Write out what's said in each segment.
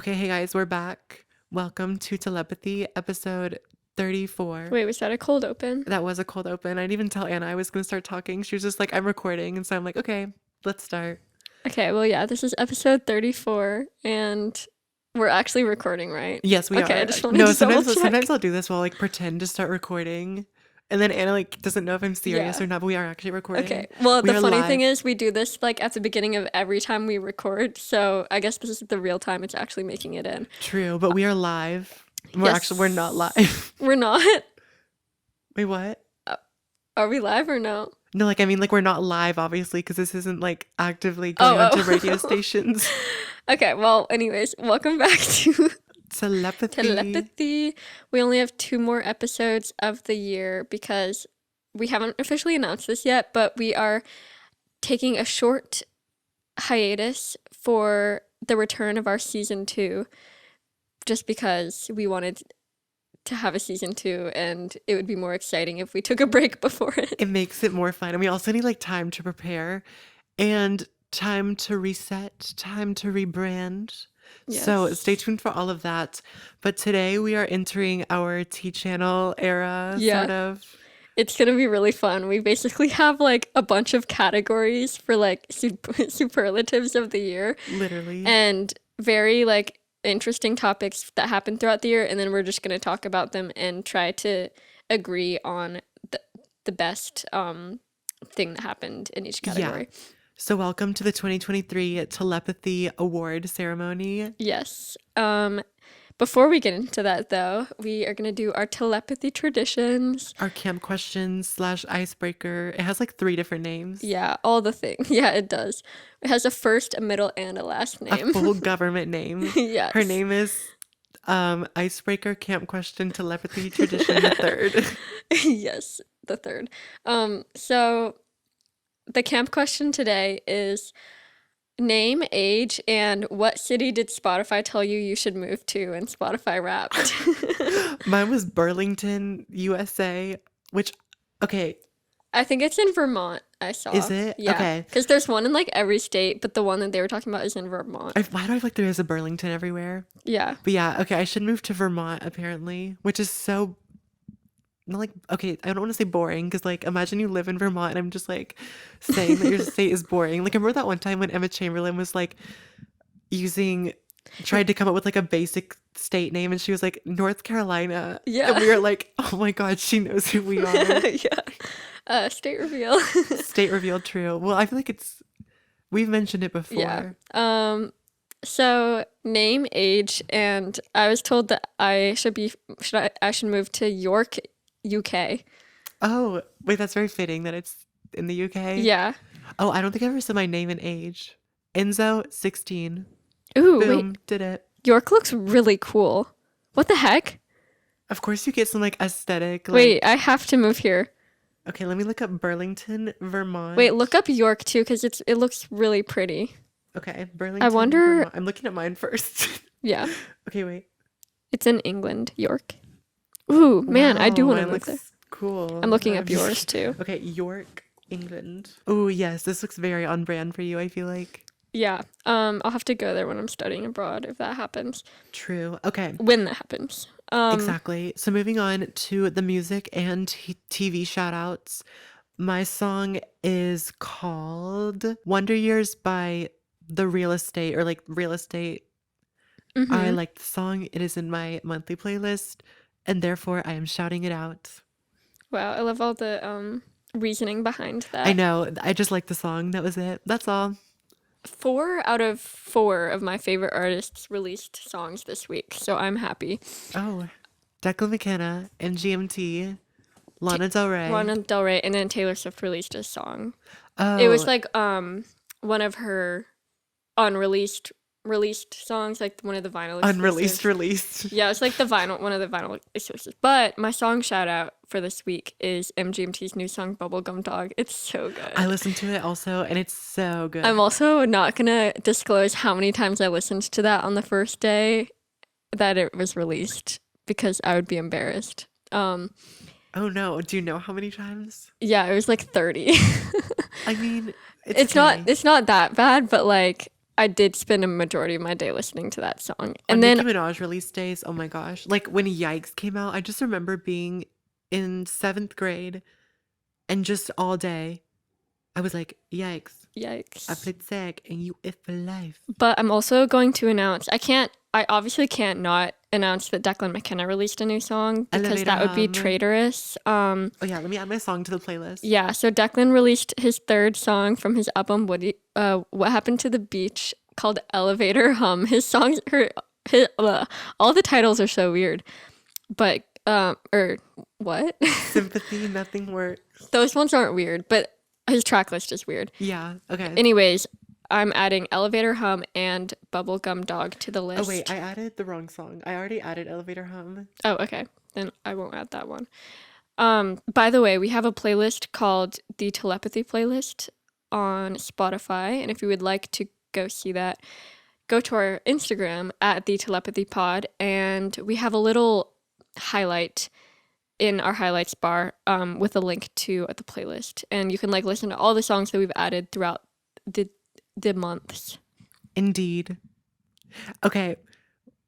Okay, hey guys, we're back. Welcome to Telepathy, episode 34. Wait, was that a cold open? That was a cold open. I didn't even tell Anna I was going to start talking. She was just like, I'm recording. And so I'm like, okay, let's start. Okay, well, yeah, this is episode 34, and we're actually recording, right? Yes, we are. Okay, I just wanted No, to sometimes double check. sometimes I'll do this. While like pretend to start recording. And then Anna like doesn't know if I'm serious Yeah. or not, but we are actually recording. Okay, well, We the are funny live. thing is we do this like at the beginning of every time we record, so I guess this is the real time it's actually making it in. True, but we are live. We're not Yes. live. We're not? Wait, what? Are we live or no? No, like I mean like we're not live obviously because this isn't like actively going onto radio stations. Okay, well, anyways, welcome back to Telepathy. We only have 2 more episodes of the year because we haven't officially announced this yet, but we are taking a short hiatus for the return of our season 2 just because we wanted to have a season 2 and it would be more exciting if we took a break before it. It makes it more fun. And we also need like time to prepare and time to reset, time to rebrand. So Yes. stay tuned for all of that. But today we are entering our T channel era, Yeah. sort of. It's going to be really fun. We basically have like a bunch of categories for like superlatives of the year Literally. and very like interesting topics that happen throughout the year, and then we're just going to talk about them and try to agree on the best thing that happened in each category. Yeah. So welcome to the 2023 Telepathy Award ceremony. Yes. Before we get into that, though, we are going to do our telepathy traditions. Our camp questions / icebreaker. It has like 3 different names. Yeah, all the things. Yeah, it does. It has a first, a middle, and a last name. A full government name. Yes. Her name is icebreaker, camp question, telepathy tradition, the third. Yes, the third. So the camp question today is name, age, and what city did Spotify tell you should move to in Spotify Wrapped? Mine was Burlington, USA, which, okay. I think it's in Vermont, I saw. Is it? Yeah. Okay. Because there's one in like every state, but the one that they were talking about is in Vermont. Why do I feel like there is a Burlington everywhere? Yeah. But yeah, okay, I should move to Vermont, apparently, which is so, not like, okay, I don't want to say boring, because like, imagine you live in Vermont, and I'm just like, saying that your state is boring. Like, I remember that one time when Emma Chamberlain was like, tried to come up with like a basic state name, and she was like, North Carolina. Yeah. And we were like, oh my God, she knows who we are. Yeah. State reveal. State revealed, true. Well, I feel like we've mentioned it before. Yeah. So name, age, and I was told that I should move to York, UK. Oh, wait, that's very fitting that it's in the UK. Yeah. Oh, I don't think I ever said my name and age. Enzo, 16. Ooh, Boom, wait. did it. York looks really cool. What the heck? Of course you get some like aesthetic. Wait, I have to move here. Okay, let me look up Burlington, Vermont. Wait, look up York too, because it looks really pretty. Okay, Burlington, wonder- Vermont. I'm looking at mine first. Yeah. Okay, wait. It's in England, York. Ooh, man, I do Wow, want to mine move there. looks cool. I'm looking up yours too. Okay, York, England. Oh, yes, this looks very on brand for you, I feel like. Yeah. I'll have to go there when I'm studying abroad if that happens. True. Okay. When that happens. Exactly. So moving on to the music and TV shout outs. My song is called Wonder Years by The Real Estate, or like Real Estate. Mhm. I like the song. It is in my monthly playlist, and therefore I am shouting it out. Wow, I love all the reasoning behind that. I know. I just like the song. That was it. That's all. 4 out of 4 of my favorite artists released songs this week, so I'm happy. Oh, Declan McKenna, MGMT, Lana Del Rey. Lana Del Rey, and then Taylor Swift released a song. Oh, It was like one of her unreleased songs, like one of the vinyl unreleased, exclusive. released. Yeah, it's like one of the vinyl exclusives. But my song shout out for this week is MGMT's new song Bubblegum Dog. It's so good. I listened to it also, and it's so good. I'm also not gonna disclose how many times I listened to that on the first day that it was released because I would be embarrassed. Oh no, do you know how many times? Yeah, it was like 30. I mean, It's not that bad, but like I did spend a majority of my day listening to that song. On And Nicki then, Minaj release days, oh my gosh. Like when Yikes came out, I just remember being in 7th grade and just all day, I was like, yikes. I yikes. played SAG and you if for life. But I'm also going to announce, I obviously can't not announce that Declan McKenna released a new song because Elevator that would be Hum. traitorous. Oh yeah, let me add my song to the playlist. Yeah, so Declan released his third song from his album What Happened to the Beach called Elevator Hum. His songs all the titles are so weird. But or what? Sympathy, Nothing Works. Those ones aren't weird, but his track list is weird. Yeah, okay. Anyways, I'm adding Elevator Hum and Bubblegum Dog to the list. Oh wait, I added the wrong song. I already added Elevator Hum. Oh, okay. Then I won't add that one. By the way, we have a playlist called the Telepathy playlist on Spotify, and if you would like to go see that, go to our Instagram at the Telepathy Pod, and we have a little highlight in our highlights bar with a link to the playlist, and you can like listen to all the songs that we've added throughout the months. Indeed. Okay,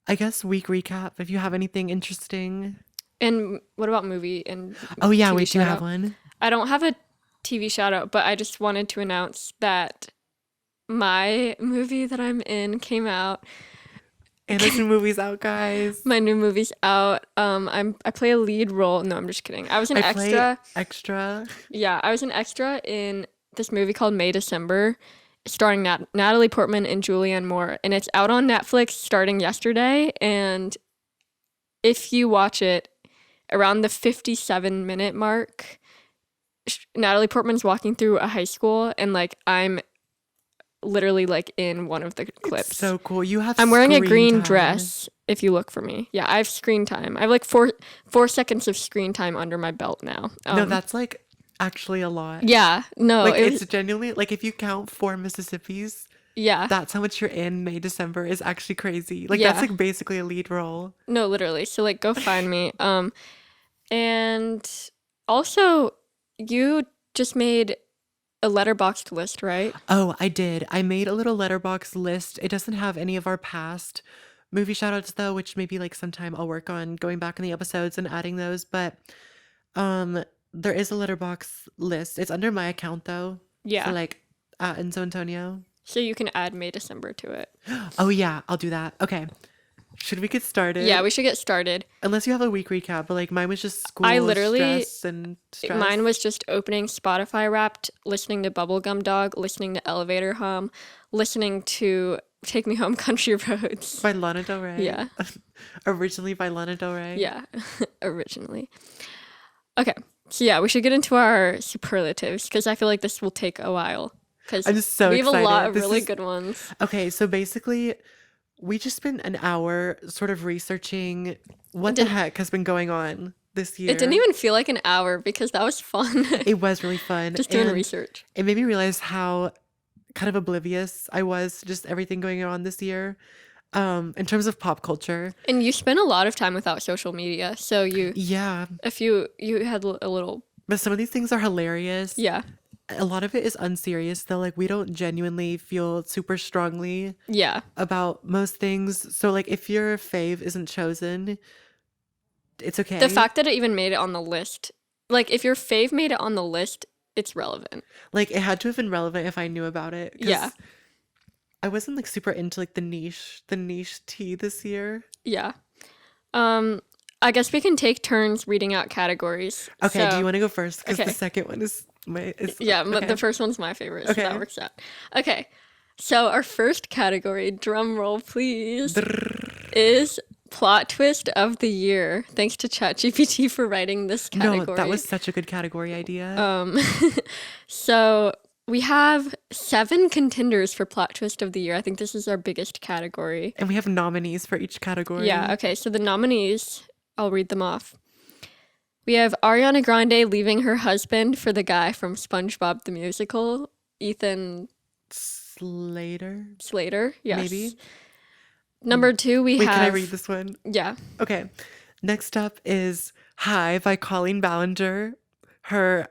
I guess week recap. If you have anything interesting. And what about movie and Oh yeah, TV wait, do you have shout-out? one? I don't have a TV shout out, but I just wanted to announce that my movie that I'm in came out. Anna's new movie's out, guys. My new movie's out. I play a lead role. No, I'm just kidding. I was an extra. Extra. Yeah, I was an extra in this movie called May December, starring Natalie Portman and Julianne Moore, and it's out on Netflix starting yesterday. And if you watch it around the 57-minute mark, Natalie Portman's walking through a high school, and like I'm literally like in one of the clips. It's so cool. You have. I'm wearing a screen green time. dress. If you look for me, yeah, I have screen time. I have like four seconds of screen time under my belt now. No, that's like actually a lot. Yeah, no, Like it's genuinely like if you count 4 Mississippis, yeah, that's how much you're in May December is actually crazy. Like Yeah. that's like basically a lead role. no, literally. So like, go find me. And also, you just made a letterboxed list, right? Oh, I did. I made a little letterbox list. It doesn't have any of our past movie shoutouts though, which maybe like sometime I'll work on going back in the episodes and adding those. But there is a letterbox list. It's under my account though. Yeah. So like Enzo Antonio. So you can add May December to it. Oh yeah, I'll do that. Okay. Should we get started? Yeah, we should get started. Unless you have a week recap, but like mine was just school, I literally- stress and stress. Mine was just opening Spotify Wrapped, listening to Bubblegum Dog, listening to Elevator Hum, listening to Take Me Home Country Roads. by Lana Del Rey. Yeah. Originally by Lana Del Rey. Yeah, originally. Okay, so yeah, we should get into our superlatives because I feel like this will take a while. Because I'm so we have excited. a lot of This really is- good ones. Okay, so basically, we just spent an hour sort of researching what the heck has been going on this year. It didn't even feel like an hour because that was fun. It was really fun. Just doing and research. It made me realize how kind of oblivious I was to just everything going on this year. In terms of pop culture. And you spent a lot of time without social media, so you Yeah. you had a little But some of these things are hilarious. yeah. A lot of it is unserious though. Like we don't genuinely feel super strongly Yeah. about most things. So like if your fave isn't chosen, it's okay. The fact that it even made it on the list, like if your fave made it on the list, it's relevant. Like it had to have been relevant if I knew about it. 'Cause Yeah. I wasn't like super into like the niche tea this year. Yeah. I guess we can take turns reading out categories. Okay, do So- you want to go first? Because okay. the second one is Yeah, but okay. the first one's my favorite, so Okay. that works out. Okay. So our first category, drum roll please, is plot twist of the year. Thanks to ChatGPT for writing this category. No, that was such a good category idea. So we have 7 contenders for plot twist of the year. I think this is our biggest category. And we have nominees for each category. Yeah, okay. So the nominees, I'll read them off. We have Ariana Grande leaving her husband for the guy from SpongeBob the Musical, Ethan Slater. Yes. Maybe. Number 2, we Wait, have. can I read this one? Yeah. Okay. Next up is Hi by Colleen Ballinger. Her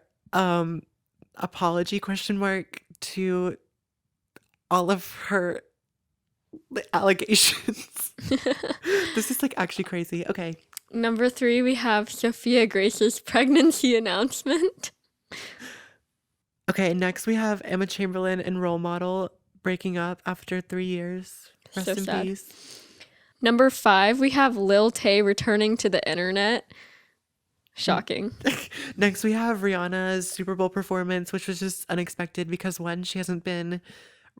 apology ? To all of her like, allegations. This is like actually crazy. Okay. Number 3, we have Sophia Grace's pregnancy announcement. Okay, next we have Emma Chamberlain and Role Model breaking up after 3 years. So Rest in sad. peace. Number 5, we have Lil Tay returning to the internet. Shocking. Next we have Rihanna's Super Bowl performance, which was just unexpected because one, she hasn't been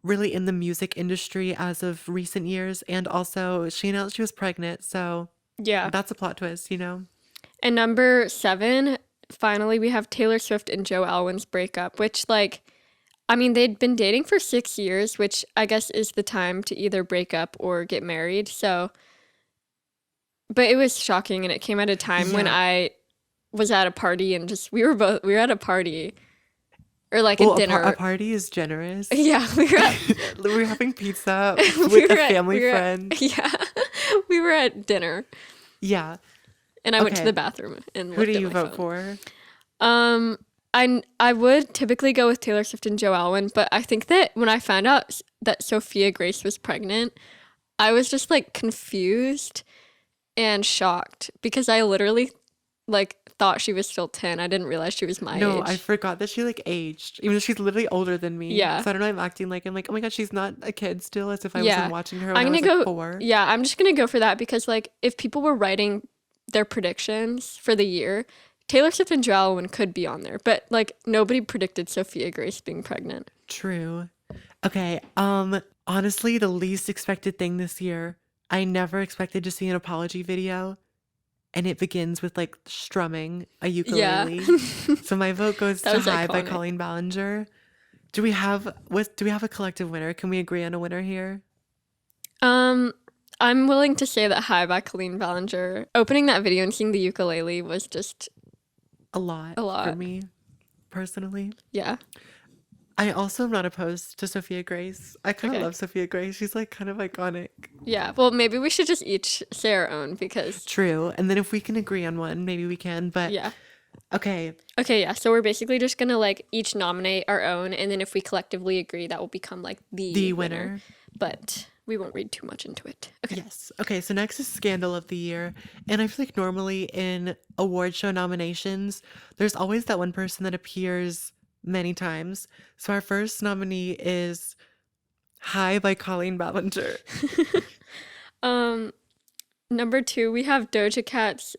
really in the music industry as of recent years, and also she announced she was pregnant, so Yeah. that's a plot twist, you know? And number 7, finally, we have Taylor Swift and Joe Alwyn's breakup, which, like, I mean, they'd been dating for 6 years, which I guess is the time to either break up or get married. So, but it was shocking, and it came at a time when Yeah. I was at a party and just we were at a party or like a Well, dinner. a party is generous. Yeah, we were at, We were having pizza we with were a at- family we were at- friend. yeah, we were at dinner, Yeah. and I went to Okay. the bathroom and Who looked do at you my vote phone. for? I would typically go with Taylor Swift and Joe Alwyn, but I think that when I found out that Sophia Grace was pregnant, I was just like confused and shocked because I literally like thought she was still 10. I didn't realize she was my No, age. I forgot that she like aged, even though she's literally older than me. Yeah. So I don't know. I'm acting like I'm like, oh my god, she's not a kid still, as if I Yeah. wasn't watching her when I'm I was gonna like go 4. Yeah, I'm just gonna go for that because like if people were writing their predictions for the year, Taylor Swift and Joe Alwyn could be on there, but like nobody predicted Sophia Grace being pregnant. True. Okay. Honestly, the least expected thing this year, I never expected to see an apology video, and it begins with like strumming a ukulele. So my vote goes That to was High by iconic. Colleen Ballinger. Do we have a collective winner? Can we agree on a winner here? I'm willing to say that High by Colleen Ballinger. Opening that video and seeing the ukulele was just A lot A for lot. me, personally. yeah. I also am not opposed to Sophia Grace. I kind of Okay. love Sophia Grace. She's like kind of iconic. Yeah. Well, maybe we should just each say our own because True. And then if we can agree on one, maybe we can. But yeah. okay. Okay, yeah. So we're basically just gonna like each nominate our own, and then if we collectively agree, that will become like The winner. But we won't read too much into it. Okay. Yes. Okay, so next is Scandal of the Year. And I feel like normally in award show nominations, there's always that one person that appears many times. So our first nominee is High by Colleen Ballinger. Number 2, we have Doja Cat's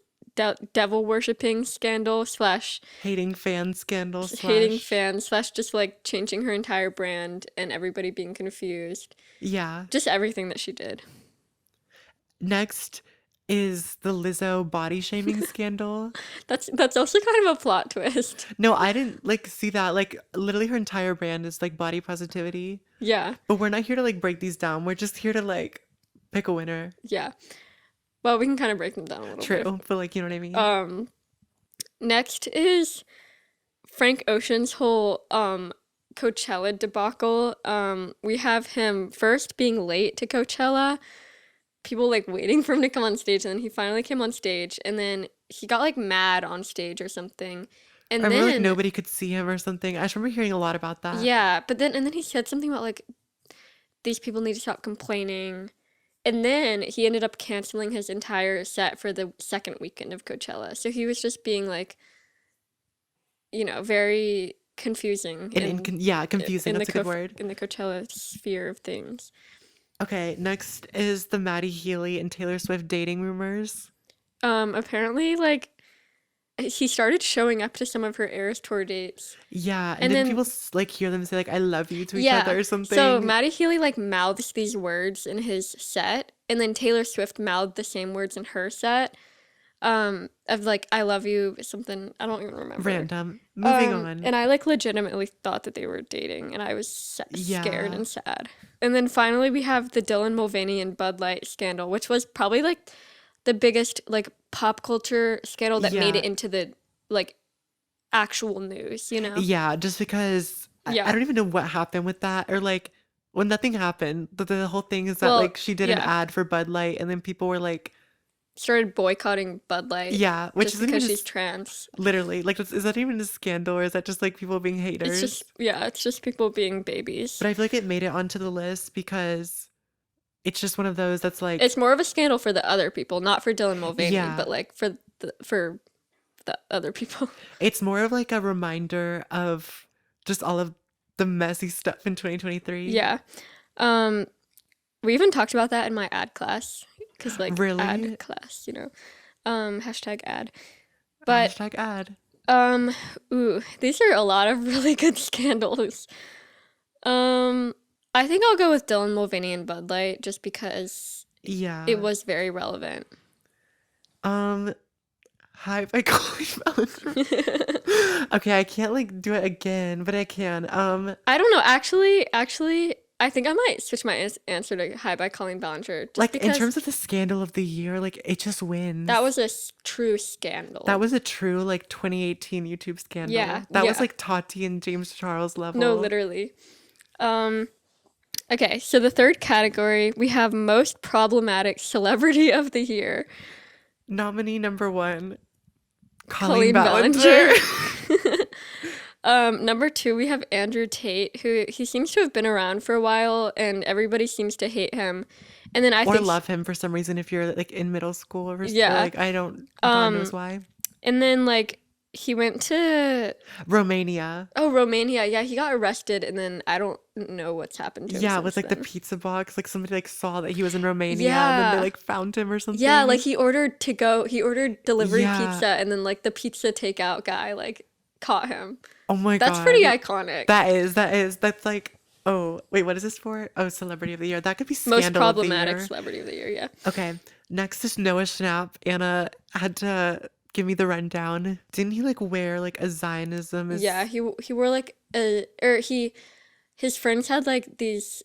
devil worshipping scandal / Hating fan scandal hating slash. fans / just like changing her entire brand and everybody being confused. Yeah. Just everything that she did. Next is the Lizzo body shaming scandal. That's also kind of a plot twist. No, I didn't like see that. Like literally her entire brand is like body positivity. Yeah. But we're not here to like break these down. We're just here to like pick a winner. Yeah. Well, we can kind of break them down a little bit. True. But like, you know what I mean? Next is Frank Ocean's whole Coachella debacle. We have him first being late to Coachella, people like waiting for him to come on stage, and then he finally came on stage, and then he got like mad on stage or something. And I remember then like nobody could see him or something. I just remember hearing a lot about that. yeah, but then he said something about like these people need to stop complaining. And then he ended up canceling his entire set for the second weekend of Coachella. So he was just being like, very confusing. Yeah, confusing. That's a good word. In the Coachella sphere of things. Okay, next is the Maddie Healy and Taylor Swift dating rumors. Apparently, like, he started showing up to some of her Eras Tour dates. Yeah, and And then then- people like hear them say like "I love you" to each Yeah. other or something. So Maddie Healy like mouths these words in his set, and then Taylor Swift mouthed the same words in her set. Of like "I love you" something, I don't even remember. Random. Moving on. And I like legitimately thought that they were dating, and I was scared Yeah. and sad. And then finally we have the Dylan Mulvaney and Bud Light scandal, which was probably like the biggest like pop culture scandal that made Yeah. it into the like actual news, you know? Yeah, just because Yeah. I don't even know what happened with that, or like when nothing happened. The whole thing is that Well, like she did an yeah. ad for Bud Light, and then people were like, Started boycotting Bud Light. yeah, which just isn't because even she's trans. literally like is that even a scandal, or is that just like people being haters? It's just people being babies. But I feel like it made it onto the list because it's just one of those that's like, It's more of a scandal for the other people, not for Dylan Mulvaney, yeah, but like for the other people. it's more of like a reminder of just all of the messy stuff in 2023. Yeah. Um, we even talked about that in my ad class, because like ad Really? class, you know. Hashtag ad. But Hashtag ad. um, ooh, these are a lot of really good scandals. Um, I think I'll go with Dylan Mulvaney and Bud Light just because it Yeah. was very relevant. Um, Hi by Chloe Bellinger. Okay, I can't like do it again, but I can. I don't know. Actually, I think I might switch my answer to Hi by Colleen Ballinger just Like in because terms of the scandal of the year, like it just that wins. was a true That scandal. was a true like 2018 YouTube Yeah, scandal. That was yeah. like Tati and James Charles No, level. literally. Um, okay, so the third category, we have most problematic celebrity of the year, Nominee number one, Colleen Colleen Ballinger. Ballinger. Number two, we have Andrew Tate, who he seems to have been around for a while, and everybody seems to hate him. And then I Or think, love him for some reason if you're like in middle school or yeah. like I don't, God knows Um, why. and then like he went to Romania. Romania. Yeah, he got arrested, and then I don't know what's happened to him Yeah, with since like the then. pizza box, like somebody like saw that he was in Romania and then they Yeah. like found him or Yeah, like something. he ordered delivery Yeah. pizza, and then like the pizza takeout guy like caught him. Oh my That's pretty God. iconic. That's like, oh, wait, what is this for? Oh, Celebrity of the Year. That could be Most Scandal of the problematic Year. celebrity of the year, yeah. Okay, next is Noah Schnapp. Anna had to give me the rundown. Didn't he like wear like a Zionism Yeah, is he wore like a or he his friends had like these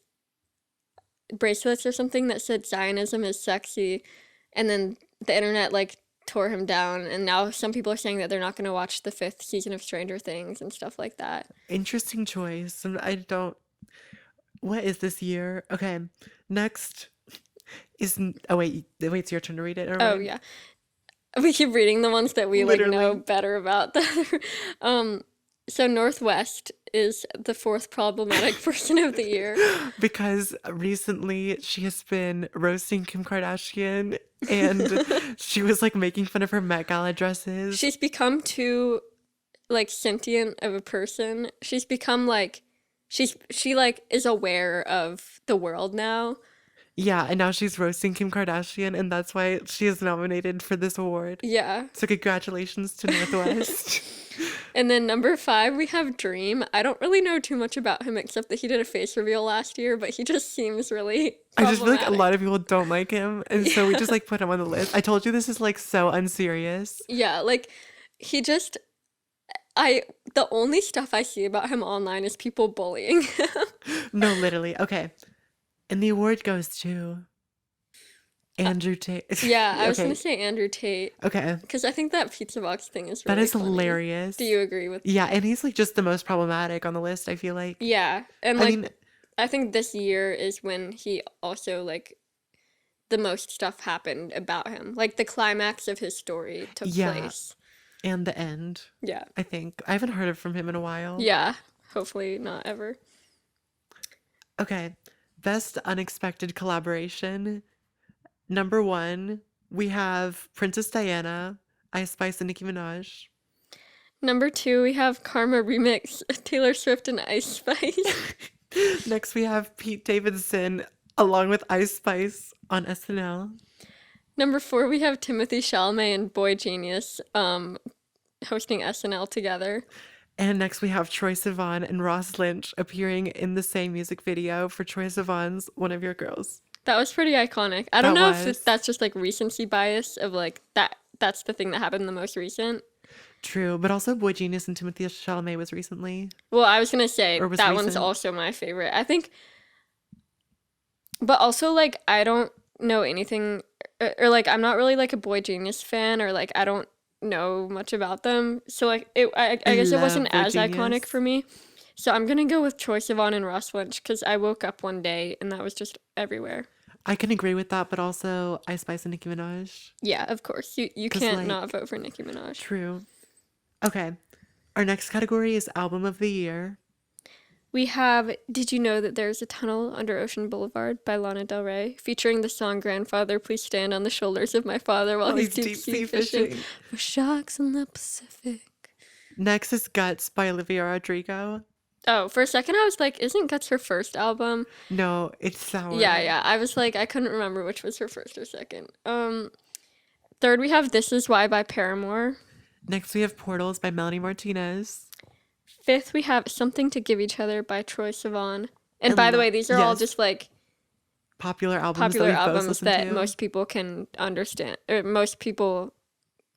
bracelets or something that said Zionism is sexy, and then the internet like tore him down, and now some people are saying that they're not going to watch the fifth season of Stranger Things and stuff like that. interesting choice. And I don't, what is this year? Okay, next is, oh wait, it's your turn to read it or Oh mine? yeah. We keep reading the ones that we like know Literally. better about. um so Northwest is the fourth problematic person of the year. Because recently she has been roasting Kim Kardashian and she was like making fun of her Met Gala dresses. She's become too like sentient of a person. She's become like she like is aware of the world now. Yeah, and now she's roasting Kim Kardashian, and that's why she is nominated for this award. Yeah. So congratulations to Northwest. And then number five, we have Dream. I don't really know too much about him except that he did a face reveal last year, but he just seems really I just feel like a problematic. lot of people don't like him, and so we Yeah. just like put him on the list. I told you this is like so unserious. Yeah, like he just I the only stuff I see about him online is people bullying him. No, literally. Okay. And the award goes to Andrew Tate. Yeah, I was gonna Okay. say Andrew Tate Okay. because I think that pizza box thing is That really is funny. hilarious. Do you agree with? Yeah, and he's like just the most problematic on the list, I feel like. Yeah, and I like mean, I think this year is when he also like the most stuff happened about him. Like the climax of his story took yeah, place. and the end, Yeah. I think. I haven't heard from him in a while. Yeah. Hopefully not ever. Okay. Best unexpected collaboration. Number one, we have Princess Diana, Ice Spice, and Nicki Minaj. Number two, we have Karma Remix, Taylor Swift and Ice Spice. Next, we have Pete Davidson along with Ice Spice on SNL. Number four, we have Timothy Chalamet and Boy Genius hosting SNL together. And next, we have Troye Sivan and Ross Lynch appearing in the same music video for Troye Sivan's One of Your Girls. That was pretty iconic. I don't That know was. if that's just like recency bias of like that's the thing that happened the most recent. True, but also Boy Genius and Timothy Chalamet was recently, Well, I was gonna say or was that one's recent. also my favorite. I think, but also like I don't know anything, or like I'm not really like a Boy Genius fan, or like I don't know much about them. So like I guess it love wasn't Boy as iconic Genius. for me. So I'm gonna go with Troye Sivan and Ross Lynch because I woke up one day and that was just everywhere. I can agree with that, but also Ice Spice and Nicki Minaj. Yeah, of course. You 'Cause, can't like, not vote for Nicki Minaj. True. Okay. Our next category is Album of the Year. We have Did You Know That There's a Tunnel Under Ocean Boulevard by Lana Del Rey, featuring the song Grandfather, Please Stand on the Shoulders of My Father while Oh, he's he's deep deep sea sea fishing fishing. for sharks in the Pacific. Next is Guts by Olivia Rodrigo. Oh, for a second I was like, isn't Guts her first album? No, it's sour. Yeah. I was like, I couldn't remember which was her first or second. Third, we have This Is Why by Paramore. Next, we have Portals by Melanie Martinez. Fifth, we have Something to Give Each Other by Troye Sivan. And by And the way, these are all yes, just like popular albums that popular we've both albums listened that to. most people can understand, or most people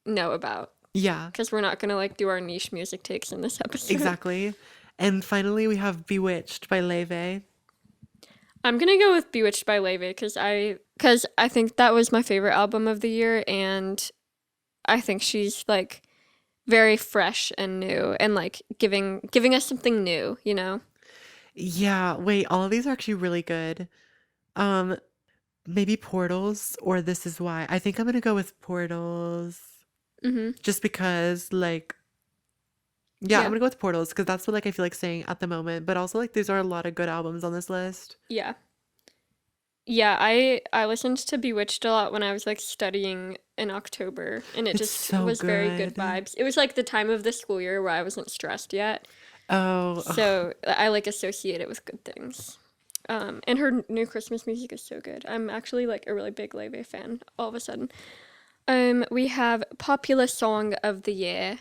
know about. Yeah, Because we're not going to like do our niche music takes in this episode. exactly. And finally, we have Bewitched by Leve. I'm going to go with Bewitched by Leve because I think that was my favorite album of the year, and I think she's like very fresh and new and like giving us something new, you know? Yeah, wait, all of these are actually really good. Um, maybe Portals or This Is Why. I think I'm gonna go with Portals Mhm. just because, like, yeah, I'm Yeah. gonna go with Portals because that's what like I feel like saying at the moment. But also like these are a lot of good albums on this list. Yeah. Yeah, I listened to Bewitched a lot when I was like studying in October, and it It's just so was very good good. vibes. It was like the time of the school year where I wasn't stressed yet. Oh, ugh. So I like associate it with good things. And her new Christmas music is so good. I'm actually like a really big Leve fan all of a sudden. We have Popular Song of the Year.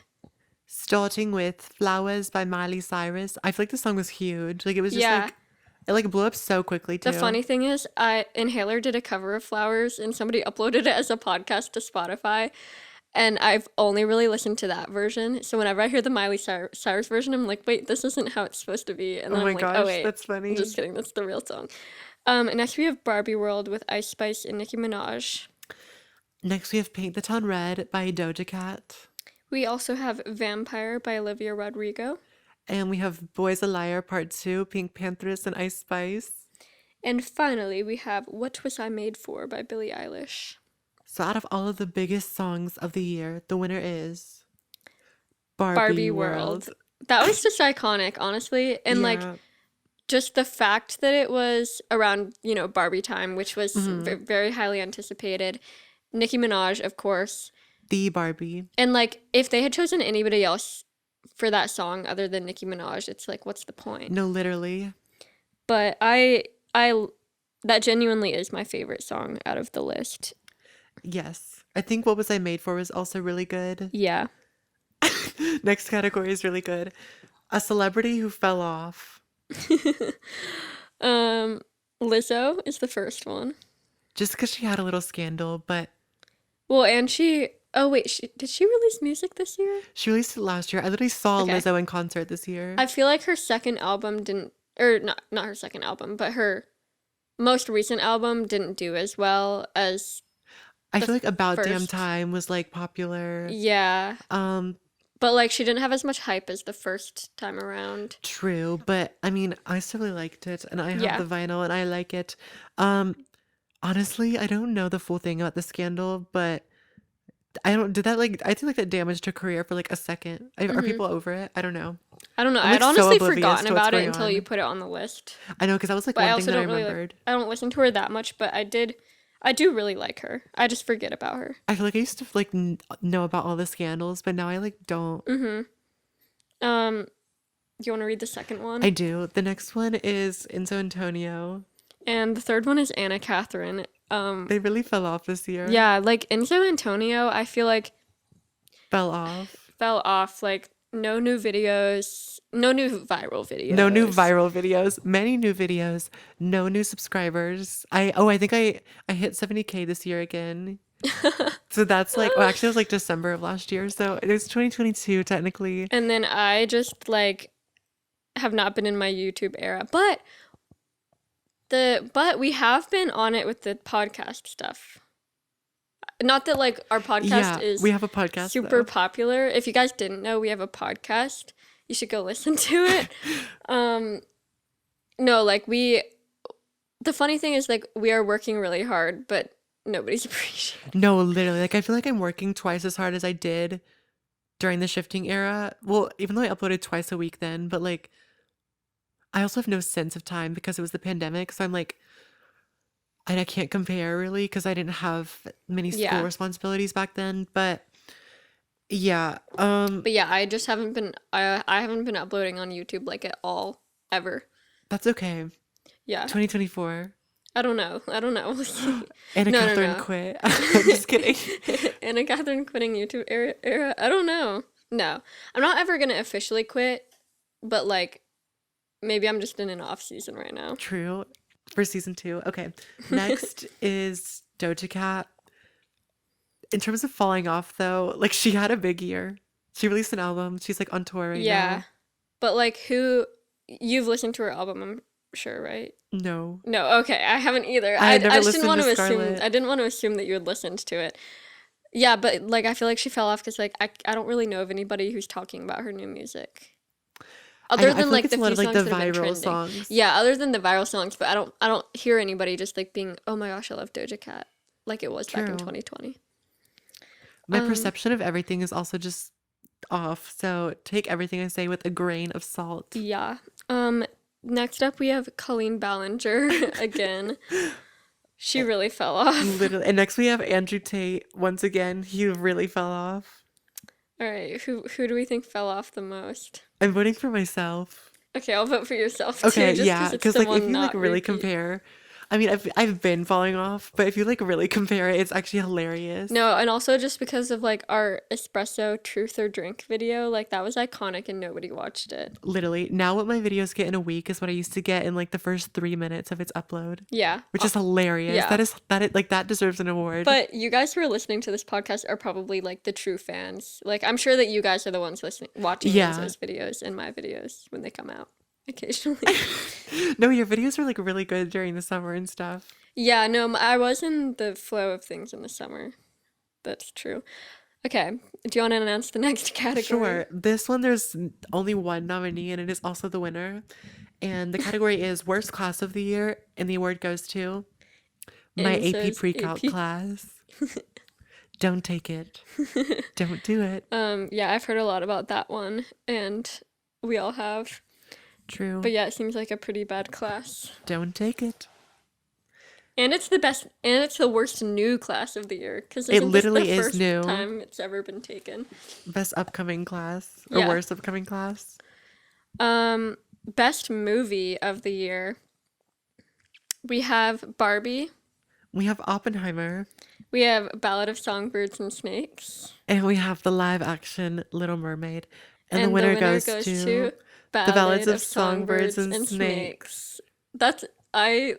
Starting with Flowers by Miley Cyrus. I feel like the song was huge. Like it was just Yeah. like it like blew up so quickly The too. funny thing is, Inhaler did a cover of Flowers and somebody uploaded it as a podcast to Spotify. And I've only really listened to that version. So whenever I hear the Miley Cyrus version, I'm like, wait, this isn't how it's supposed to be. And Oh then my I'm like, gosh, oh, wait. that's I'm funny. just kidding. That's the real song. And next we have Barbie World with Ice Spice and Nicki Minaj. Next we have Paint the Town Red by Doja Cat. We also have Vampire by Olivia Rodrigo. And we have Boys a Liar Part 2, Pink Panthers and Ice Spice. And finally, we have What Was I Made For by Billie Eilish. So out of all of the biggest songs of the year, the winner is Barbie World. That was just iconic, honestly. And like Yeah. just the fact that it was around, Barbie time, which was very highly anticipated. Nicki Minaj, of course. The Barbie. And like if they had chosen anybody else for that song other than Nicki Minaj, it's like what's the point? No, literally. But I that genuinely is my favorite song out of the list. Yes. I think What Was I Made For was also really good. Yeah. Next category is really good. A celebrity who fell off. Lizzo is the first one. Just because she had a little scandal, but Well, and did she release music this year? she released it last year. I literally saw Okay. Lizzo in concert this year. I feel like her second album didn't, or not her second album, but her most recent album didn't do as well as I feel like About Damn first. Time was like popular. Yeah. Um, But like she didn't have as much hype as the first time around. True, but I mean, I still really liked it, and I have Yeah. the vinyl, and I like it. Honestly, I don't know the full thing about the scandal, but I don't. Did that like? I think like that damaged her career for like a second. Are people over it? I don't know. I don't know. I'm, like, I'd so honestly oblivious forgotten to what's about it going until on. you put it on the list. I know because that was like But I one also thing that I don't really remembered. I don't listen to her that much, but I do really like her. I just forget about her. I feel like I used to like know about all the scandals, but now I like don't. Do you want to read the second one? I do. The next one is Enzo Antonio. And the third one is Anna Katherine. They really fell off this year. Yeah, like Enzo Antonio, I feel like Fell off. fell off. Like no new videos, no new viral videos. No new viral videos. Many new videos. No new subscribers. I think I hit 70K this year again. So that's like, well, actually it was like December of last year. So it was 2022 technically. And then I just like have not been in my YouTube era, but we have been on it with the podcast stuff. Not that like our podcast Yeah, is we have a podcast. super though. popular. If you guys didn't know, we have a podcast. You should go listen to it. No, like the funny thing is like we are working really hard, but nobody's appreciating. No, literally. Like I feel like I'm working twice as hard as I did during the shifting era. Well, even though I uploaded twice a week then, but like I also have no sense of time because it was the pandemic. So I'm like, and I can't compare really because I didn't have many school Yeah. responsibilities back then. But yeah, But yeah, I just haven't been I haven't been uploading on YouTube like at all ever. that's okay. Yeah. 2024. I don't know. I don't know. We'll see. Anna No, no, Catherine no. quit. I'm just kidding. Anna Catherine quitting YouTube era. I don't know. No. I'm not ever gonna officially quit, but like maybe I'm just in an off season right now. True. For season 2. Okay. Next is Doja Cat. In terms of falling off though, like she had a big year. She released an album. She's like on tour right Yeah. now. But like who you've listened to her album, I'm sure, right? No. No, okay. I haven't either. I had I never just didn't listened want to to assume Scarlet. that you had listened to it. Yeah, but like I feel like she fell off because like I don't really know of anybody who's talking about her new music. I Other know, I than feel like like it's the a lot few of like the songs that have been viral trending. songs. Yeah, other than the viral songs, but I don't hear anybody just like being, "Oh my gosh, I love Doja Cat." Like it was back in True. 2020. My Um perception of everything is also just off. So take everything I say with a grain of salt. yeah. Next up we have Colleen Ballinger again. She really fell off. Literally. And next we have Andrew Tate. Once again, he really fell off. All right, who do we think fell off the most? I'm voting for myself. Okay, I'll vote for yourself too, Okay, just yeah, because it's because the like if one you like not really repeat. compare, I mean, I've been falling off, but if you like really compare it, it's actually hilarious. No, and also just because of like our espresso truth or drink video, like that was iconic and nobody watched it. Literally, now what my videos get in a week is what I used to get in like the first 3 minutes of its upload, Yeah. which is hilarious. Yeah. That deserves an award. But you guys who are listening to this podcast are probably like the true fans. Like I'm sure that you guys are the ones watching Yeah. Enzo's videos and my videos when they come out occasionally. No, your videos were like really good during the summer and stuff. Yeah, no, I was in the flow of things in the summer. That's true. Okay, do you want to announce the next category? Sure. This one, there's only one nominee, and it is also the winner. And the category is Worst Class of the Year, and the award goes to my AP Enzo's pre-calc AP. class. Don't take it. Don't do it. Yeah, I've heard a lot about that one, and we all have. True. But yeah, it seems like a pretty bad class. Don't take it. And it's the best, and it's the worst new class of the year because It this literally the is first new. time it's ever been taken. Best upcoming class or Yeah. worst upcoming class. Best movie of the year. We have Barbie. We have Oppenheimer, We have Ballad of Songbirds and Snakes. and we have the live action Little Mermaid. And the And winner goes to Ballad Ballads of Songbirds and Snakes. I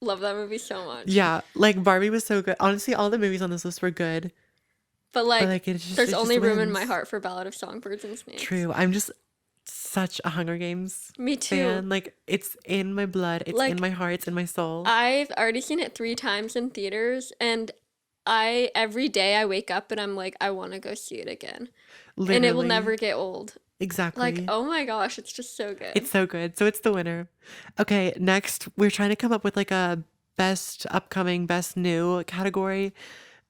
love that movie so much. Yeah, like Barbie was so good. Honestly, all the movies on this list were good. But like, like, there's it only just room in my wins. heart for Ballad of Songbirds and Snakes. True. I'm just such a Hunger Games Me too. fan. Like it's in my blood. It's Like, in my heart. It's in my soul. I've already seen it 3 times in theaters, and every day I wake up and I'm like, I want to go see it again. Literally. And it will never get old. Exactly. Like, oh my gosh, it's just so good. It's so good. So it's the winner. Okay, next we're trying to come up with like a best upcoming, best new category.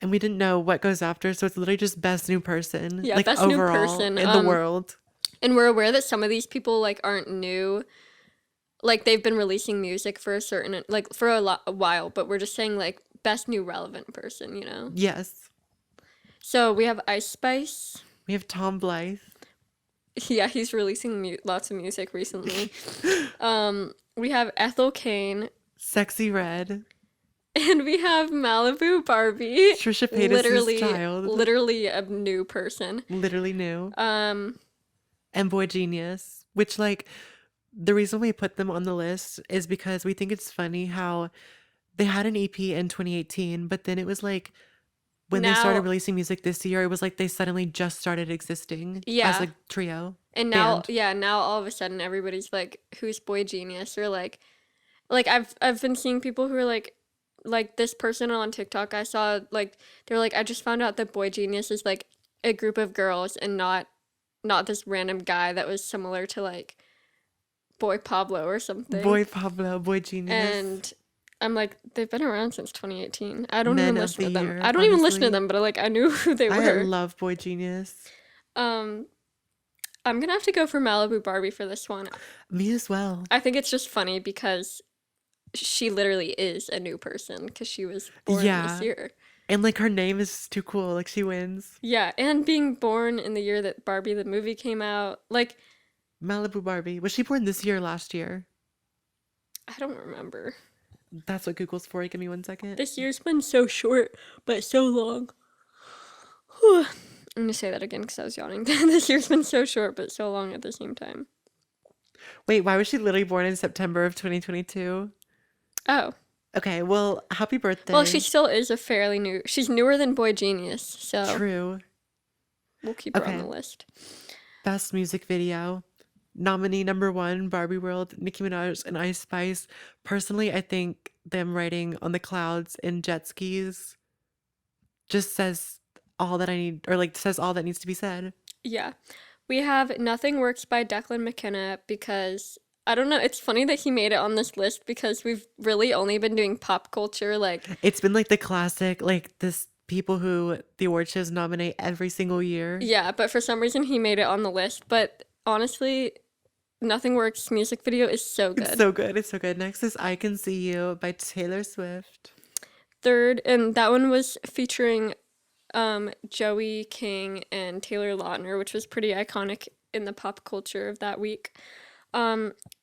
And we didn't know what goes after, so it's literally just best new person. Yeah, like best new overall person, in the world. And we're aware that some of these people like aren't new. Like they've been releasing music for a while, but we're just saying like best new relevant person, you know? Yes. So we have Ice Spice. We have Tom Blythe. Yeah, he's releasing lots of music recently. We have Ethel Kane. Sexy Red. And we have Malibu Barbie. Trisha Paytas' child. Literally a new person. Literally new. Um, And Boy Genius, which like the reason we put them on the list is because we think it's funny how they had an EP in 2018, but then it was like when they started Now- releasing music this year, it was like they suddenly just started existing Yeah. as like trio. and now, band. yeah, now all of a sudden everybody's like, "Who's Boy Genius?" Or like I've been seeing people who are like this person on TikTok I saw, like they're like, "I just found out that Boy Genius is like a group of girls and not this random guy that was similar to like Boy Pablo or something." Boy Pablo, Boy Genius. And I'm like, they've been around since 2018. I don't Men even of listen the to them. year, I don't even listen to honestly. them, but like I knew who they I were. love Boy Genius. Um, I'm gonna have to go for Malibu Barbie for this one. Me as well. I think it's just funny because she literally is a new person because she was born this Yeah. year. And like her name is too cool. Like she wins. Yeah, and being born in the year that Barbie the movie came out, like, Malibu Barbie. Was she born this year or last year? I don't remember. That's what Google's for. Give me 1 second. This year's been so short, but so long. Whew. I'm gonna say that again because I was yawning. This year's been so short, but so long at the same time. Wait, why was she literally born in September of 2022? Oh. Okay, well, happy birthday. Well, she still is a fairly new. She's newer than Boy Genius, so True. we'll keep her on Okay. the list. Best music video. Nominee number 1, Barbie World, Nicki Minaj and Ice Spice. Personally, I think them riding on the clouds in jet skis just says all that I need, or like says all that needs to be said. Yeah. We have Nothing Works by Declan McKenna because I don't know, it's funny that he made it on this list because we've really only been doing pop culture like It's been like the classic, like this people who the award shows nominate every single year. yeah, but for some reason he made it on the list, but honestly, Nothing Works music video is so good. It's so good. It's so good. Next is I Can See You by Taylor Swift. Third, and that one was featuring Joey King and Taylor Lautner, which was pretty iconic in the pop culture of that week.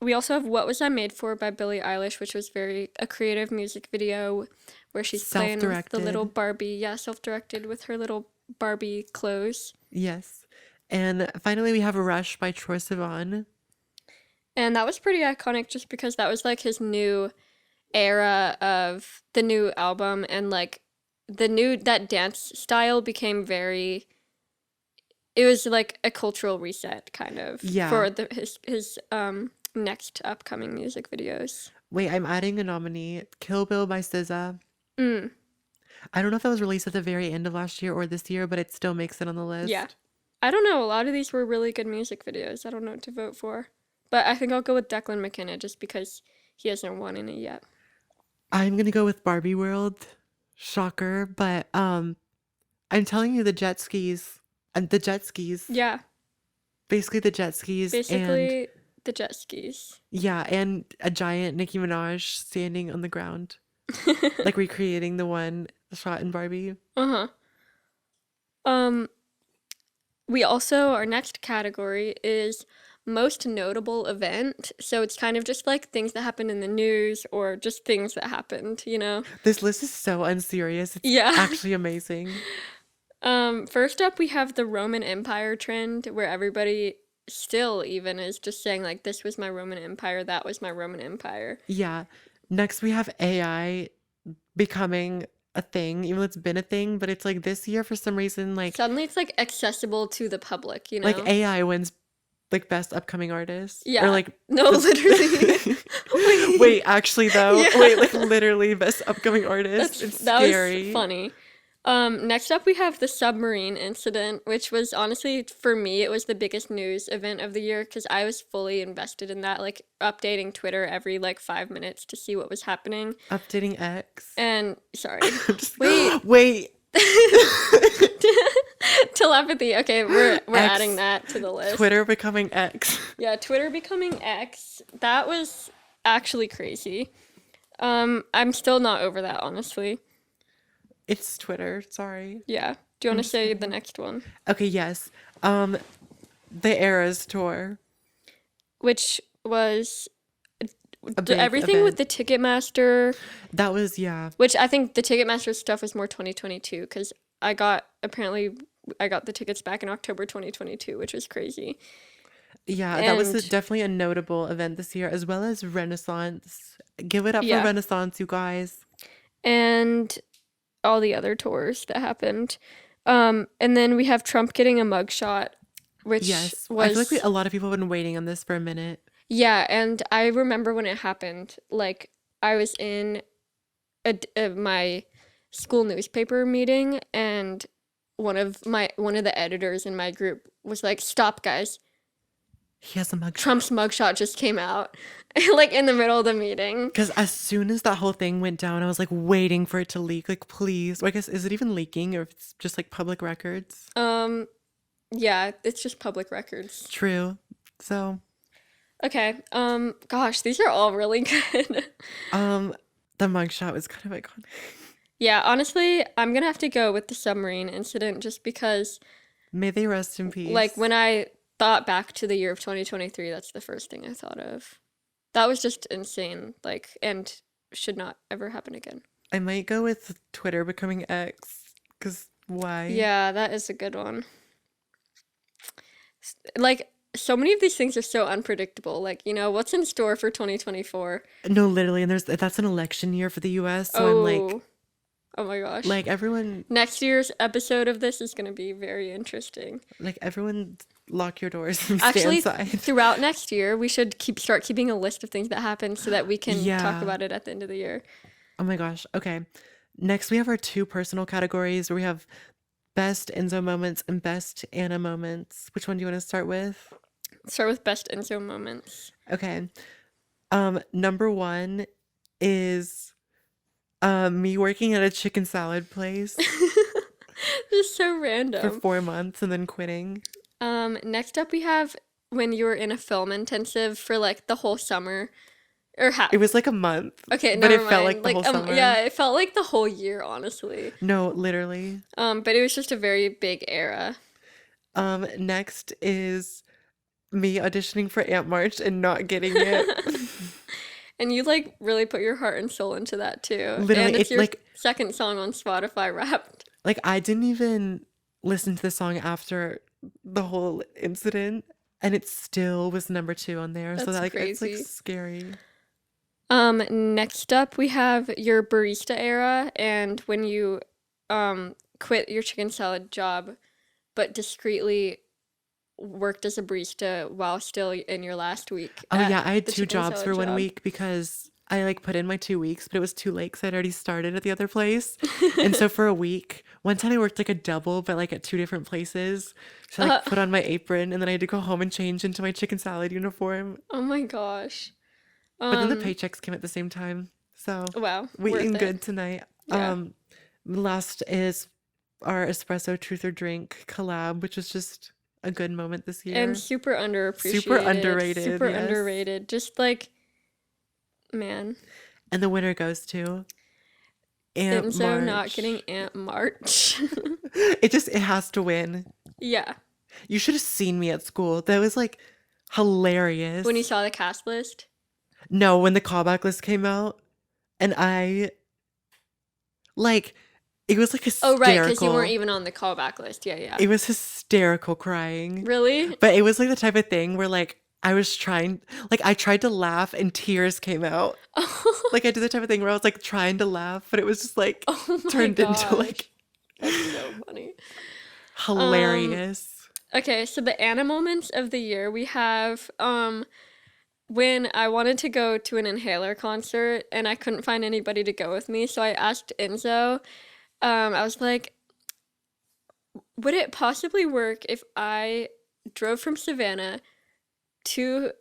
We also have What Was I Made For by Billie Eilish, which was a creative music video where she's playing with the little Barbie. Yeah, self-directed with her little Barbie clothes. Yes. And finally, we have Rush by Troye Sivan. And that was pretty iconic just because that was like his new era of the new album and like that dance style became very, it was like a cultural reset kind of for his next upcoming music videos. Wait, I'm adding a nominee. Kill Bill by SZA. I don't know if that was released at the very end of last year or this year, but it still makes it on the list. Yeah. I don't know. A lot of these were really good music videos. I don't know what to vote for. But I think I'll go with Declan McKenna just because he hasn't won in it yet. I'm going to go with Barbie World. Shocker. But I'm telling you, the jet skis. And the jet skis. Yeah. Basically the jet skis. Basically the jet skis. Yeah, and a giant Nicki Minaj standing on the ground. Like recreating the one shot in Barbie. We also, our next category is most notable event. So it's kind of just like things that happened in the news or just things that happened, you know? This list is so unserious. It's actually amazing. First up, we have the Roman Empire trend where everybody still even is just saying like, this was my Roman Empire, that was my Roman Empire. Yeah. Next, we have AI becoming a thing, even though it's been a thing, but it's like this year for some reason, like suddenly it's like accessible to the public, you know? like AI wins like best upcoming artist. Yeah. Or like no, literally. Wait, actually though. Yeah. Wait, like literally best upcoming artist. It's scary. That was funny. Next up we have the submarine incident, which was honestly, for me, it was the biggest news event of the year because I was fully invested in that, like updating Twitter every like 5 minutes to see what was happening. Updating X. And sorry. Wait. Telepathy. Okay, we're X, adding that to the list. Twitter becoming X. Yeah, Twitter becoming X. That was actually crazy. I'm still not over that, honestly. It's Twitter, sorry. Yeah. Do you want to say the next one? Okay, yes. The Eras tour. Which was big everything event. with the Ticketmaster. That was, yeah. Which I think the Ticketmaster stuff was more 2022 because I got the tickets back in October 2022, which was crazy. Yeah, that was definitely a notable event this year, as well as Renaissance. Give it up for Renaissance, you guys. And all the other tours that happened. And then we have Trump getting a mugshot, which was... I feel like a lot of people have been waiting on this for a minute. Yeah, and I remember when it happened, like, I was in my school newspaper meeting, and one of the editors in my group was like, "Stop, guys. He has a mugshot. Trump's mugshot just came out." Like, in the middle of the meeting. Because as soon as that whole thing went down, I was like waiting for it to leak. Like, please. Or I guess, is it even leaking or if it's just like public records? Yeah, it's just public records. True. So, Okay. Gosh, these are all really good. um, the mugshot was kind of iconic. Yeah, honestly, I'm gonna have to go with the submarine incident just because, May they rest in like, peace. when I thought back to the year of 2023, that's the first thing I thought of. That was just insane, like, and should not ever happen again. I might go with Twitter becoming X, because why? Yeah, that is a good one. Like, so many of these things are so unpredictable. Like, what's in store for 2024? No, literally, and that's an election year for the US, so I'm Oh, oh my gosh. everyone, Next year's episode of this is going to be very interesting. everyone lock your doors and stay Actually, inside. throughout next year, we should start keeping a list of things that happen so that we can talk Yeah. about it at the end of the year. Oh my gosh. Okay. Next, we have our two personal categories where we have best Enzo moments and best Anna moments. Which one do you want to start with? Start with best Enzo moments. Okay. Number one is me working at a chicken salad place This is so for random. 4 months and then quitting. Next up we have when you were in a film intensive for like the whole summer. Or It was like a month. okay, but never it felt mind. like the whole summer. Yeah, it felt like the whole year, honestly. No, literally. But it was just a very big era. Next is me auditioning for Ant March and not getting it. And you like really put your heart and soul into that too. Literally, and it's it's your like second song on Spotify Wrapped. I didn't even listen to the song after the whole incident, and it still was number 2 on there. So That's that it's crazy. scary. Next up we have your barista era and when you quit your chicken salad job but discreetly worked as a barista while still in your last week. Oh yeah, at I had the 2 chicken jobs salad for 1 job. week because I put in my 2 weeks, but it was too late because I'd already started at the other place. And so for a week, one time I worked a double, but at 2 different places. So I put on my apron and then I had to go home and change into my chicken salad uniform. Oh my gosh. But then the paychecks came at the same time. So Wow, we worth eating it. good tonight. Yeah. Last is our espresso truth or drink collab, which was just a good moment this year. And super underappreciated. Super underrated, Super yes. underrated. Just man. And the winner goes to Ant Enzo March. not getting Ant March. It has to win. Yeah. You should have seen me at school. That was hilarious. When you saw the cast list? No, when the callback list came out, and I it was hysterical. Oh, right, because you weren't even on the callback list. Yeah. It was hysterical crying. Really? But it was the type of thing where I was trying, I tried to laugh and tears came out. I did the type of thing where I was trying to laugh, but it was just oh my turned gosh. into That's so funny. hilarious. Okay, so the Anna moments of the year we have when I wanted to go to an Inhaler concert and I couldn't find anybody to go with me, so I asked Enzo. I was like, would it possibly work if I drove from Savannah to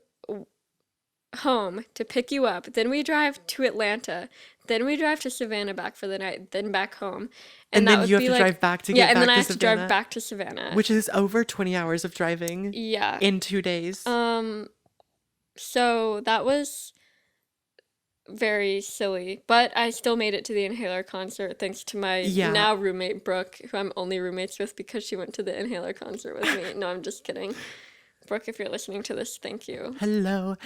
home to pick you up, then we drive to Atlanta, then we drive to Savannah back for the night, then back home, And that then would you have be to drive back to get and back then I to have to drive Savannah. back to Savannah, Which is over 20 hours of driving yeah, in 2 days. So that was very silly, but I still made it to the Inhaler concert thanks to my Yeah. now roommate Brooke, who I'm only roommates with because she went to the Inhaler concert with me. No, I'm just kidding. Brooke, if you're listening to this, thank you. Hello.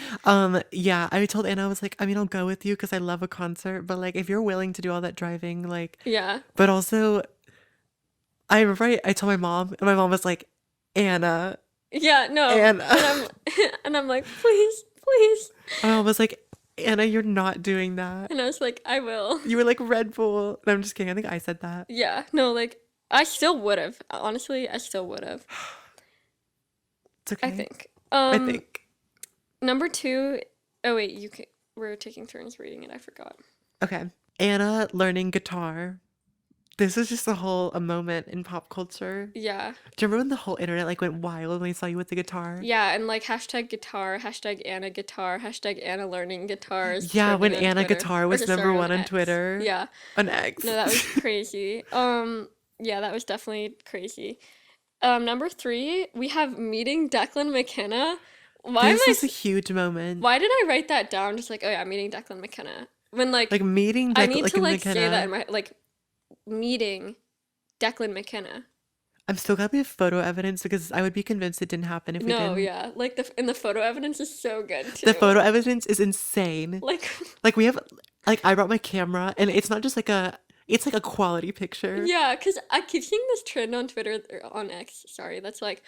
Yeah, I told Anna, I was like, I mean, I'll go with you because I love a concert, but if you're willing to do all that driving, Yeah. but also, I remember I told my mom, and my mom was like, Anna. Yeah, no. Anna. And I'm like, please. My mom was like, Anna, you're not doing that. And I was like, I will. You were like Red Bull. And I'm just kidding. I think I said that. Yeah, no, I still would have. Honestly, I still would have. It's okay. I think. I think. Number 2. Oh wait, we're taking turns reading it. I forgot. Okay. Anna learning guitar. This is just a moment in pop culture. Yeah. Do you remember when the whole internet went wild when they saw you with the guitar? Yeah, and hashtag guitar, hashtag Anna guitar, hashtag Anna learning guitars. Yeah, when trending on Anna Twitter. guitar Or was just, number sorry, 1 on X. Twitter. Yeah. On X. No, that was crazy. Yeah, that was definitely crazy. Number 3, we have meeting Declan McKenna. Why am This I is a huge moment. Why did I write that down? Just like, oh yeah, meeting Declan McKenna. When like Like meeting I need like to in like say that McKenna. in my like meeting Declan McKenna. I'm still gonna be photo evidence because I would be convinced it didn't happen if we No, didn't. yeah, like the photo evidence is so good The too. photo evidence is insane. Like, Like we have like I brought my camera and it's not just like it's like a quality picture. yeah, because I keep seeing this trend on Twitter or on X. Sorry, that's like,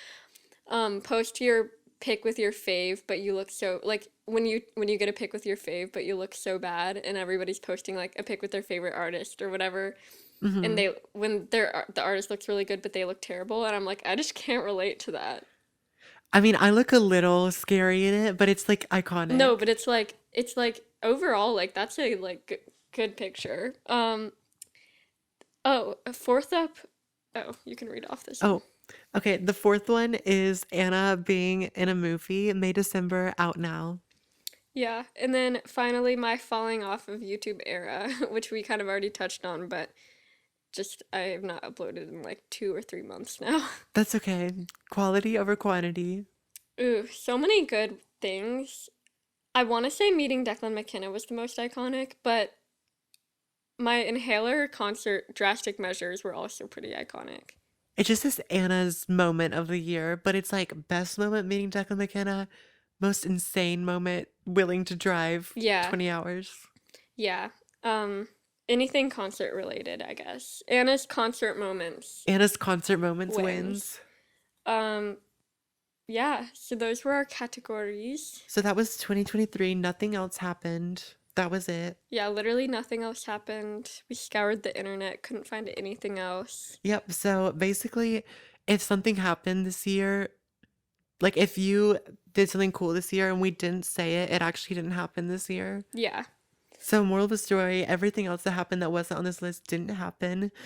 post your pic with your fave, but you look so like when you get a pic with your fave, but you look so bad, and everybody's posting like a pic with their favorite artist or whatever, and Hmm. they when the artist looks really good, but they look terrible, and I'm like, I just can't relate to that. I mean, I look a little scary in it, but it's like No, iconic. but it's like overall like that's a like good picture. Oh, fourth up. Oh, you can read off this one. Oh, okay. The fourth one is Anna being in a movie, May December, out now. Yeah, and then finally my falling off of YouTube era, which we kind of already touched on, but just I have not uploaded in like 2 or 3 months now. That's okay. Quality over quantity. Ooh, so many good things. I want to say meeting Declan McKenna was the most iconic, but my Inhaler concert drastic measures were also pretty iconic. It just is Anna's moment of the year, but it's like best moment meeting Declan McKenna, most insane moment willing to drive Yeah, 20 hours. yeah. Um, anything concert related, I guess. Anna's concert moments Anna's concert moments wins. wins. Um, yeah, so those were our categories. So that was 2023. Nothing else happened. That was it. Yeah, literally nothing else happened. We scoured the internet, couldn't find anything else. Yep. So basically, if something happened this year, like if you did something cool this year and we didn't say it, it actually didn't happen this year. Yeah. So, moral of the story, everything else that happened that wasn't on this list didn't happen. I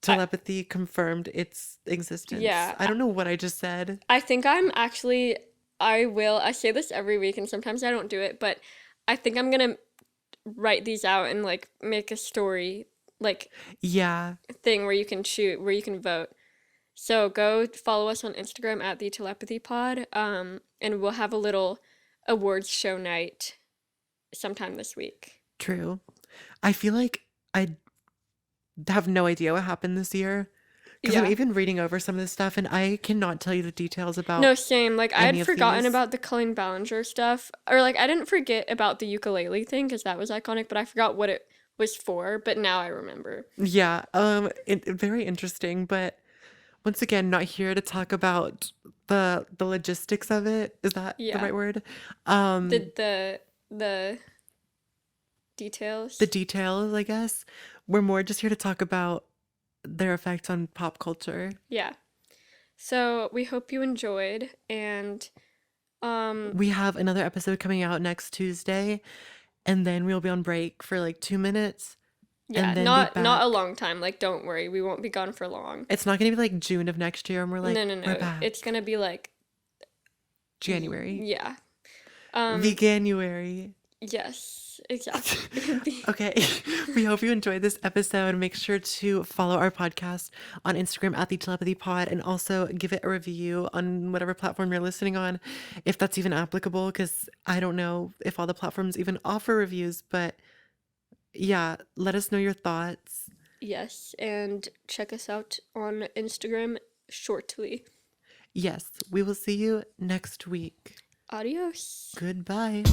Telepathy confirmed its existence. yeah, I don't know what I just said. I think I'm actually I say this every week and sometimes I don't do it, but I think I'm gonna write these out and like make a story like Yeah, thing where you can where you can vote. So go follow us on Instagram at the Telepathy Pod. And we'll have a little awards show night sometime this week. true. I feel like I have no idea what happened this year because I'm Yeah. even reading over some of this stuff and I cannot tell you the details about No, same. Like I any had of forgotten these. about the Colleen Ballinger stuff, or like I didn't forget about the ukulele thing because that was iconic, but I forgot what it was for. But now I remember. Yeah, very interesting, but once again, not here to talk about the logistics of it. Is that the Yeah, right word? the Um, the the details. details, I guess. We're more just here to talk about their effect on pop culture. Yeah. So we hope you enjoyed, and um, We have another episode coming out next Tuesday, and then we'll be on break for like 2 minutes yeah, and then be not a back. long time. Like don't worry, we won't be gone for long. It's not gonna be like June of next year and we're like, No, no, we're no. It's back. gonna be like January. yeah. Um, Veganuary. yes, exactly. Okay. We hope you enjoyed this episode. Make sure to follow our podcast on Instagram at the Telepathy Pod and also give it a review on whatever platform you're listening on, if that's even applicable, because I don't know if all the platforms even offer reviews, but yeah, let us know your thoughts. Yes, and check us out on Instagram shortly. Yes, we will see you next week. Adios. Goodbye.